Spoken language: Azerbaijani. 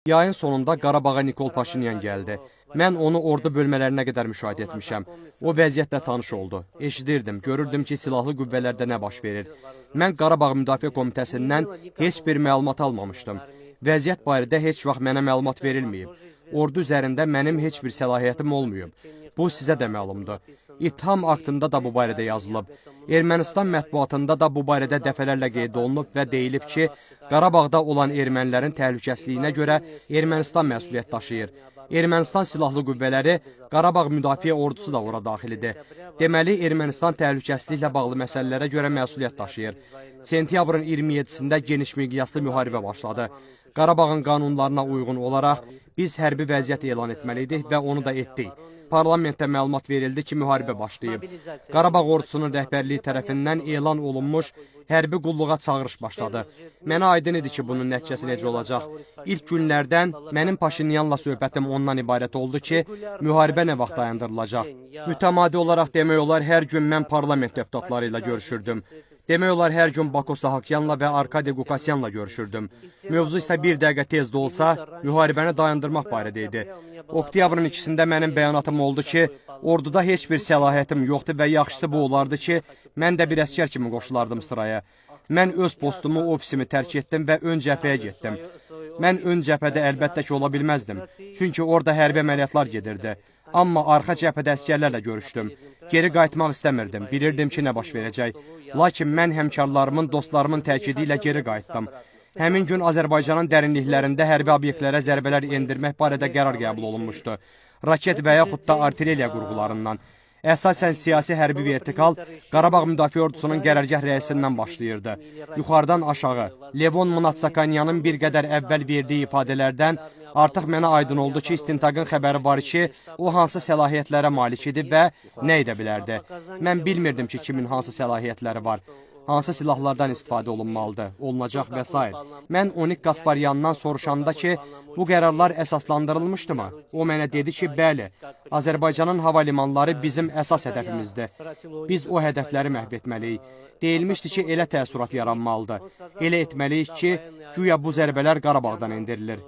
Yayın sonunda Qarabağa Nikol Paşinyan gəldi. Mən onu ordu bölmələrinə qədər müşahidə etmişəm. O vəziyyətlə tanış oldu. Eşidirdim, görürdüm ki, silahlı qüvvələrdə nə baş verir. Mən Qarabağ Müdafiə Komitəsindən heç bir məlumat almamışdım. Vəziyyət barədə heç vaxt mənə məlumat verilməyib. Ordu üzərində mənim heç bir səlahiyyətim olmayıb. Bu sizə də məlumdur. İttiham aktında da bu barədə yazılıb. Ermənistan mətbuatında da bu barədə dəfələrlə qeyd olunub və deyilib ki, Qarabağda olan ermənilərin təhlükəsizliyinə görə Ermənistan məsuliyyət daşıyır. Ermənistan silahlı qüvvələri, Qarabağ Müdafiə Ordusu da ora daxilidir. Deməli, Ermənistan təhlükəsizliklə bağlı məsələlərə görə məsuliyyət daşıyır. Sentyabrın 27-sində geniş miqyaslı müharibə başladı. Qarabağın qanunlarına uyğun olaraq biz hərbi vəziyyət elan etməliydik və onu da etdik. Parlamentdə məlumat verildi ki, müharibə başlayıb. Qarabağ ordusunun rəhbərliyi tərəfindən elan olunmuş hərbi qulluğa çağırış başladı. Mənə aydın idi ki, bunun nəticəsi necə olacaq. İlk günlərdən mənim Paşinyanla söhbətim ondan ibarət oldu ki, müharibə nə vaxt dayandırılacaq. Mütəmadi olaraq demək olar, hər gün mən parlament deputatları ilə görüşürdüm. Demək olar, hər gün Bako Sahakyanla və Arkadi Qukasyanla görüşürdüm. Mövzu isə bir dəqiqə tez də olsa, müharibəni dayandırmaq barədə idi. Oktyabrın 2-sində mənim bəyanatım oldu ki, orduda heç bir səlahiyyətim yoxdur və yaxşısı bu olardı ki, mən də bir əsgər kimi qoşulardım sıraya. Mən öz postumu, ofisimi tərk etdim və ön cəbhəyə getdim. Mən ön cəbhədə əlbəttə ki, ola bilməzdim. Çünki orada hərbi əməliyyatlar gedirdi. Amma arxa cəbhədə əsgərlərlə görüşdüm. Geri qayıtmaq istəmirdim. Bilirdim ki, nə baş verəcək. Lakin mən həmkarlarımın, dostlarımın təkidi ilə geri qayıtdım. Həmin gün Azərbaycanın dərinliklərində hərbi obyektlərə zərbələr endirmək barədə qərar qəbul olunmuşdu. Raket və yaxud da artilleriya qurğularından. Əsasən siyasi hərbi vertikal Qarabağ Müdafiə Ordusunun qərargah rəisindən başlayırdı. Yuxarıdan aşağı, Levon Mnatsakanyanın bir qədər əvvəl verdiyi ifadələrdən artıq mənə aydın oldu ki, istintaqın xəbəri var ki, o hansı səlahiyyətlərə malik idi və nə edə bilərdi. Mən bilmirdim ki, kimin hansı səlahiyyətləri var, hansı silahlardan istifadə olunmalıdır, olunacaq və s. Mən Onik Qasparyandan soruşanda ki, bu qərarlar əsaslandırılmışdımı? O mənə dedi ki, bəli, Azərbaycanın hava limanları bizim əsas hədəfimizdir. Biz o hədəfləri məhv etməliyik. Deyilmişdi ki, elə təəssürat yaranmalıdır. Elə etməliyik ki, güya bu zərbələr Qarabağdan endirilir.